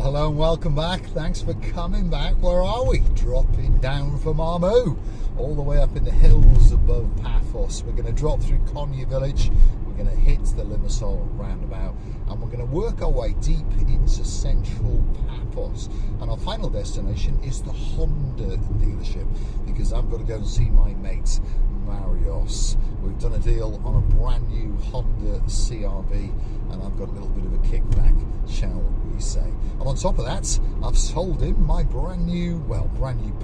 hello and welcome back. Thanks for coming back. Where are we? Dropping down from Armu, all the way up in the hills above Paphos. We're going to drop through Konya village. We're going to hit the Limassol roundabout, and we're going to work our way deep into central Paphos. And our final destination is the Honda dealership, because I've got to go and see my mate Marios. We've done a deal on a brand new Honda CR-V, and I've got a little bit of a kickback, shall we say. And on top of that, I've sold him my brand new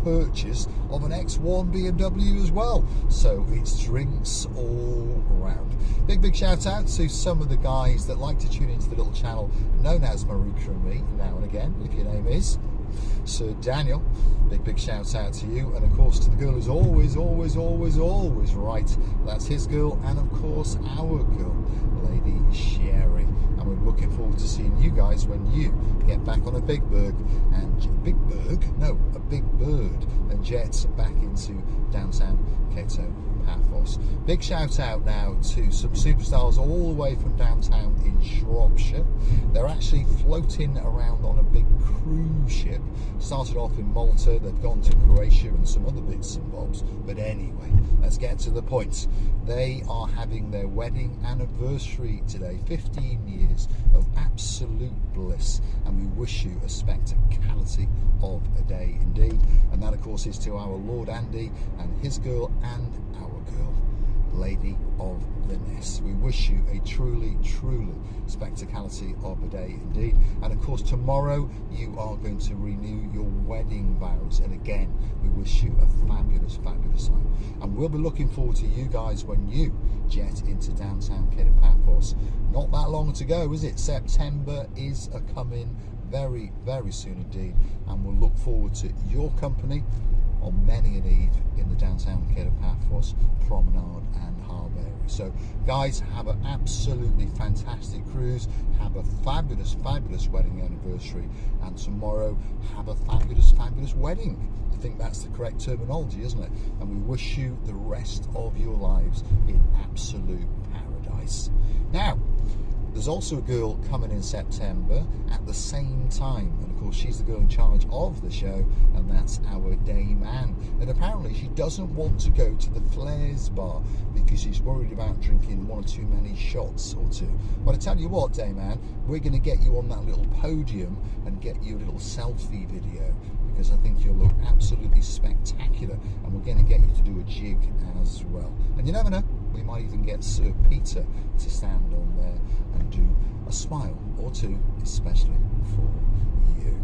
purchase of an X1 BMW as well. So it's drinks all around. Big shout out to some of the guys that like to tune into the little channel known as Marika and me now and again, if your name is Sir Daniel. Big shout out to you, and of course to the girl who's always right. That's his girl, and of course our girl, Lady Sherry. And we're looking forward to seeing you guys when you get back on a big bird and jet back into downtown Cato Paphos. Big shout out now to some superstars all the way from downtown in Shropshire. They're actually floating around on a big cruise ship. Started off in Malta, they've gone to Croatia and some other bits and bobs. But anyway, let's get to the point. They are having their wedding anniversary today, 15 years of absolute bliss, and we wish you a spectacality of a day indeed. And that of course is to our Lord Andy and his girl and our girl, Lady of the Nest. We wish you a truly spectacality of a day indeed. And of course tomorrow you are going to renew your wedding vows, and again we wish you a fabulous time. And we'll be looking forward to you guys when you jet into downtown Cato Paphos. Not that long to go, is it? September is a coming very soon indeed, and we'll look forward to your company on many an eve in the downtown Cato Paphos promenade and harbour area. So guys, have an absolutely fantastic cruise, have a fabulous wedding anniversary, and tomorrow have a fabulous wedding. I think that's the correct terminology, isn't it? And we wish you the rest of your lives in absolute paradise. Now, there's also a girl coming in September at the same time, and of course she's the girl in charge of the show, and that's our Dame Anne. And apparently she doesn't want to go to the Flares bar because she's worried about drinking one or too many shots or two. But I tell you what, Dame Anne, we're going to get you on that little podium and get you a little selfie video, because I think you'll look absolutely spectacular, and we're going to get you to do a jig as well. And you never know, we might even get Sir Peter to stand on there and do a smile or two, especially for you.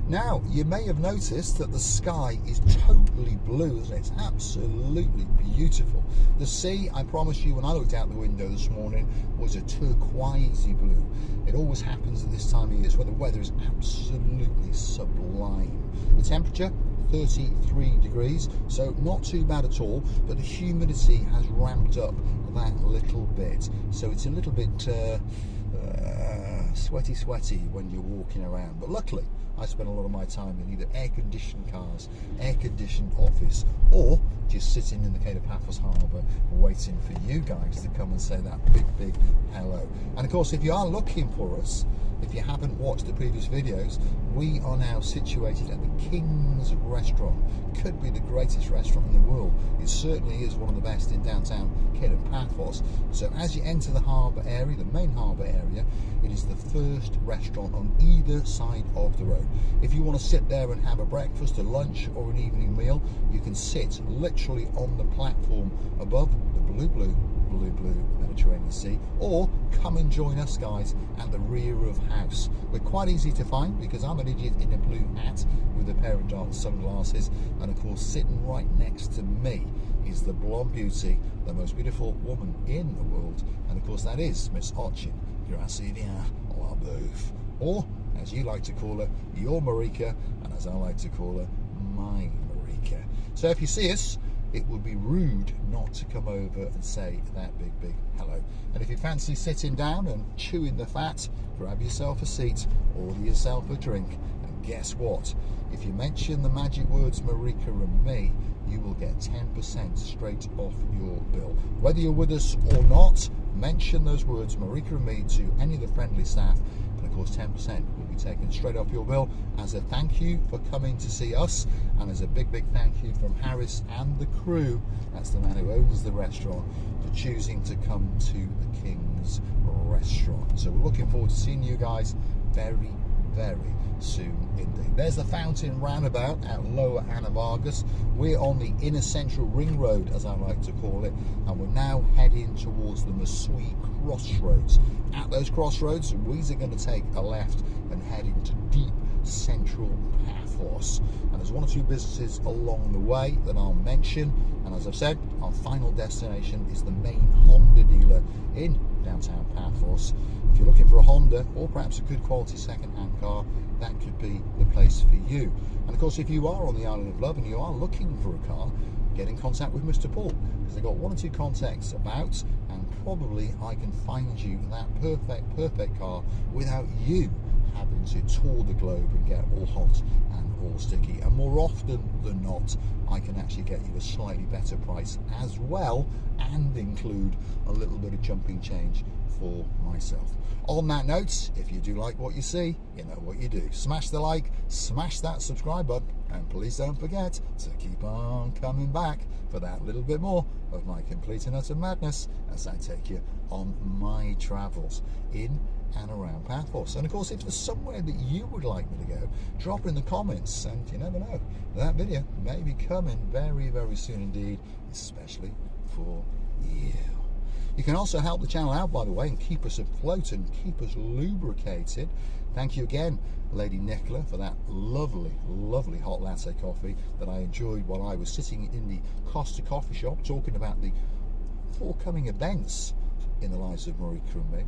Now, you may have noticed that the sky is totally blue, isn't it? It's absolutely beautiful. The sea, I promise you, when I looked out the window this morning, was a turquoisey blue. It always happens at this time of year. It's when the weather is absolutely sublime. The temperature, 33 degrees, so not too bad at all, but the humidity has ramped up that little bit, so it's a little bit sweaty when you're walking around. But luckily I spend a lot of my time in either air-conditioned cars, air-conditioned office, or just sitting in the Cato Paphos harbour waiting for you guys to come and say that big hello. And of course, if you are looking for us, if you haven't watched the previous videos, we are now situated at the King's Restaurant. Could be the greatest restaurant in the world. It certainly is one of the best in downtown Cato Paphos. So as you enter the harbour area, the main harbour area, it is the first restaurant on either side of the road. If you want to sit there and have a breakfast, a lunch or an evening meal, you can sit literally on the platform above the blue Mediterranean Sea, or come and join us guys at the rear of house. We're quite easy to find because I'm an idiot in a blue hat with a pair of dark sunglasses, and of course sitting right next to me is the blonde beauty, the most beautiful woman in the world, and of course that is Miss Ochin. Grazie bien, la bouffe, or as you like to call her, your Marika, and as I like to call her, my Marika. So if you see us, it would be rude not to come over and say that big hello. And if you fancy sitting down and chewing the fat, grab yourself a seat, order yourself a drink, and guess what? If you mention the magic words Marika and me, you will get 10% straight off your bill. Whether you're with us or not, mention those words Marika and me to any of the friendly staff, and of course 10% will be taken straight off your bill as a thank you for coming to see us, and as a big thank you from Harris and the crew, that's the man who owns the restaurant, for choosing to come to the King's Restaurant. So we're looking forward to seeing you guys very soon indeed. There's the fountain roundabout at Lower Anavargus. We're on the inner central ring road, as I like to call it, and we're now heading towards the Masui crossroads. At those crossroads, we are going to take a left and head into deep central Paphos, and there's one or two businesses along the way that I'll mention, and as I've said, our final destination is the main Honda dealer in downtown Paphos. If you're looking for a Honda or perhaps a good quality second-hand car, that could be the place for you. And of course, if you are on the Island of Love and you are looking for a car, get in contact with Mr. Paul, because they've got one or two contacts about, and probably I can find you that perfect car without you having to tour the globe and get all hot and all sticky. And more often than not, I can actually get you a slightly better price as well, and include a little bit of jumping change for myself. On that note, if you do like what you see, you know what you do. Smash the like, smash that subscribe button, and please don't forget to keep on coming back for that little bit more of my complete and utter madness as I take you on my travels in and around Paphos. And of course, if there's somewhere that you would like me to go, drop in the comments, and you never know, that video may be coming very soon indeed, especially for you. You can also help the channel out, by the way, and keep us afloat and keep us lubricated. Thank you again, Lady Nicola, for that lovely hot latte coffee that I enjoyed while I was sitting in the Costa coffee shop talking about the forthcoming events in the lives of Marika and me.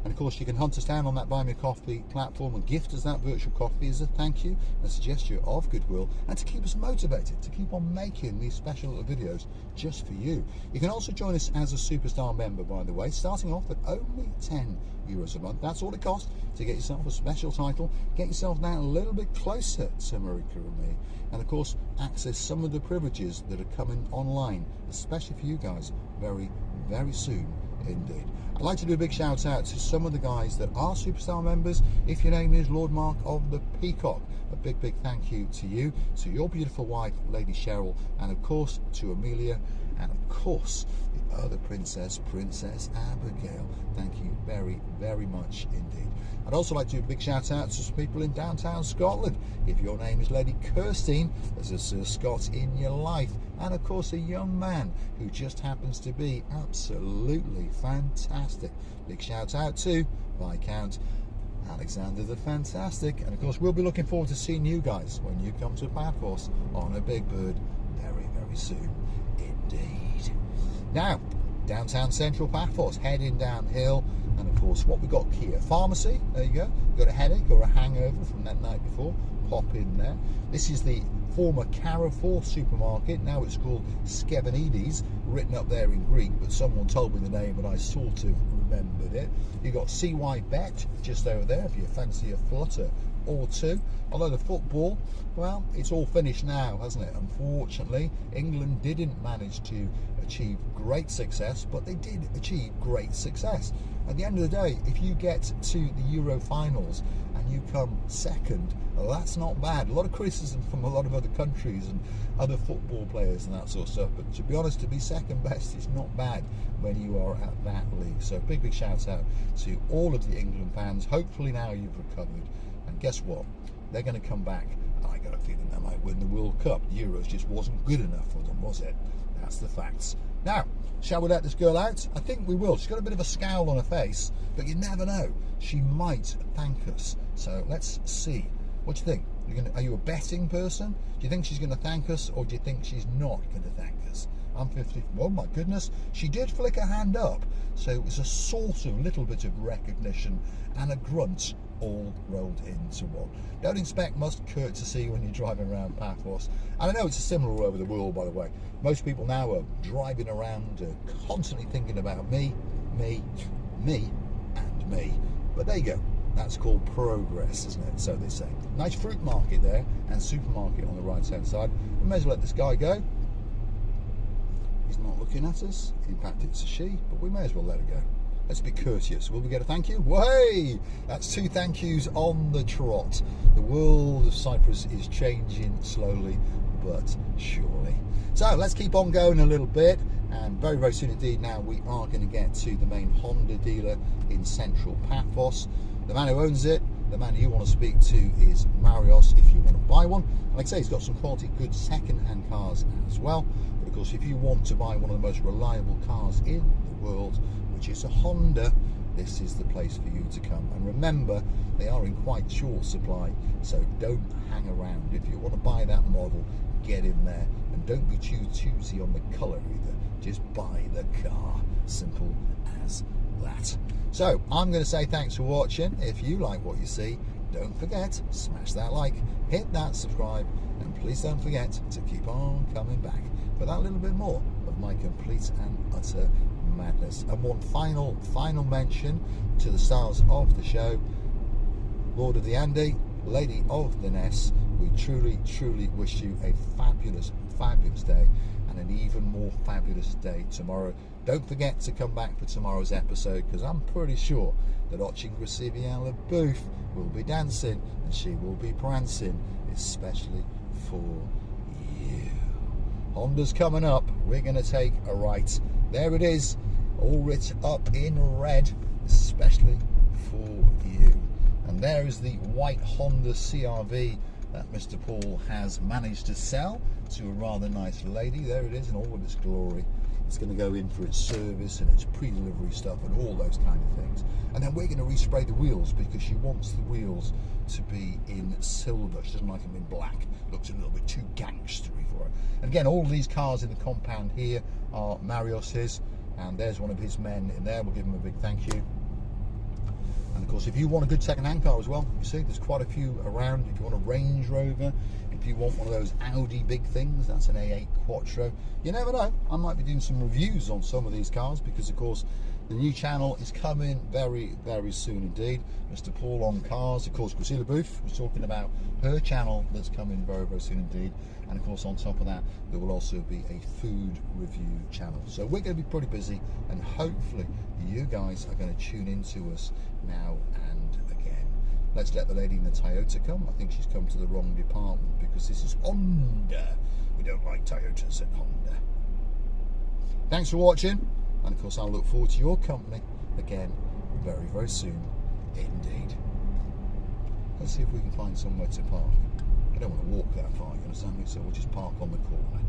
And of course, you can hunt us down on that Buy Me a Coffee platform and gift us that virtual coffee as a thank you, a gesture of goodwill, and to keep us motivated to keep on making these special little videos just for you. You can also join us as a Superstar member, by the way, starting off at only €10 a month. That's all it costs to get yourself a special title, get yourself down a little bit closer to Marika and me, and of course, access some of the privileges that are coming online, especially for you guys, very soon indeed. I'd like to do a big shout out to some of the guys that are Superstar members. If your name is Lord Mark of the Peacock, a big thank you to you, to your beautiful wife, Lady Cheryl, and of course to Amelia, and of course the other princess, Princess Abigail. Thank you very much indeed. I'd also like to do a big shout out to some people in downtown Scotland. If your name is Lady Kirstine, there's a Sir Scott in your life, and of course a young man who just happens to be absolutely fantastic. Big shout out to Viscount Alexander the Fantastic, and of course we'll be looking forward to seeing you guys when you come to Paphos on a Big Bird very soon indeed. Now, downtown central Paphos, heading downhill, and of course what we got here, pharmacy, there you go. You've got a headache or a hangover from that night before, pop in there. This is the former Carrefour supermarket, now it's called Skevenides, written up there in Greek, but someone told me the name and I sort of remembered it. You've got CY Bet just over there if you fancy a flutter or two. Although the football, well, it's all finished now, hasn't it? Unfortunately, England didn't manage to achieve great success, but they did achieve great success. At the end of the day, if you get to the Euro finals and you come second, well, that's not bad. A lot of criticism from a lot of other countries and other football players and that sort of stuff, but to be honest, to be second best is not bad when you are at that league. So big shout out to all of the England fans. Hopefully now you've recovered, and guess what, they're going to come back. I got a feeling they might win the World Cup. The Euros just wasn't good enough for them, was it? That's the facts. Now, shall we let this girl out? I think we will. She's got a bit of a scowl on her face, but you never know. She might thank us. So let's see. What do you think? Are you a betting person? Do you think she's going to thank us, or do you think she's not going to thank us? I'm 50. Oh my goodness. She did flick her hand up. So it was a sort of little bit of recognition and a grunt all rolled into one. Don't expect much courtesy when you're driving around Paphos. And I know it's similar all over the world, by the way. Most people now are driving around constantly thinking about me, and me. But there you go. That's called progress, isn't it? So they say. Nice fruit market there and supermarket on the right-hand side. We may as well let this guy go. He's not looking at us. In fact, it's a she, but we may as well let her go. Let's be courteous. Will we get a thank you? Well, hey, that's 2 thank yous on the trot. The world of Cyprus is changing slowly but surely. So let's keep on going a little bit, and very, very soon indeed now we are going to get to the main Honda dealer in central Paphos. The man who owns it, the man you want to speak to, is Marios if you want to buy one. And like I say, he's got some quality good second-hand cars as well. But of course, if you want to buy one of the most reliable cars in the world, which is a Honda, this is the place for you to come. And remember, they are in quite short supply, so don't hang around. If you want to buy that model, get in there, and don't be too choosy on the colour either. Just buy the car. Simple as that. So I'm going to say thanks for watching. If you like what you see, don't forget, smash that like, hit that subscribe, and please don't forget to keep on coming back for that little bit more of my complete and utter madness. And one final mention to the stars of the show, Lord of the Andy, Lady of the Ness. We truly wish you a fabulous day, and an even more fabulous day tomorrow. Don't forget to come back for tomorrow's episode, because I'm pretty sure that Ocingrasiviala Booth will be dancing and she will be prancing, especially for you. Honda's coming up. We're going to take a right. There it is, all writ up in red, especially for you. And there is the white Honda CR-V that Mr. Paul has managed to sell to a rather nice lady. There it is in all of its glory. It's going to go in for its service and its pre-delivery stuff and all those kind of things. And then we're going to respray the wheels, because she wants the wheels to be in silver. She doesn't like them in black. Looks a little bit too gangstery for her. And again, all these cars in the compound here are Marios's, and there's one of his men in there. We'll give him a big thank you. And of course, if you want a good second-hand car as well, you see there's quite a few around. If you want a Range Rover, if you want one of those Audi big things, that's an A8 Quattro. You never know, I might be doing some reviews on some of these cars, because of course the new channel is coming very, very soon indeed. Mr. Paul on Cars, of course, Priscilla Booth was talking about her channel that's coming very, very soon indeed. And of course, on top of that, there will also be a food review channel. So we're going to be pretty busy, and hopefully you guys are going to tune into us now and again. Let's let the lady in the Toyota come. I think she's come to the wrong department, because this is Honda. We don't like Toyotas at Honda. Thanks for watching, and of course I'll look forward to your company again very, very soon indeed. Let's see if we can find somewhere to park. I don't want to walk that far, you understand me? So we'll just park on the corner.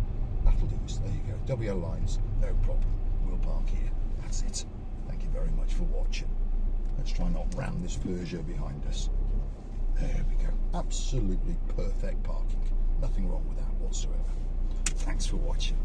That'll do us. There you go. WO lines, no problem. We'll park here. That's it. Thank you very much for watching. Let's try not ram this Peugeot behind us. There we go. Absolutely perfect parking. Nothing wrong with that whatsoever. Thanks for watching.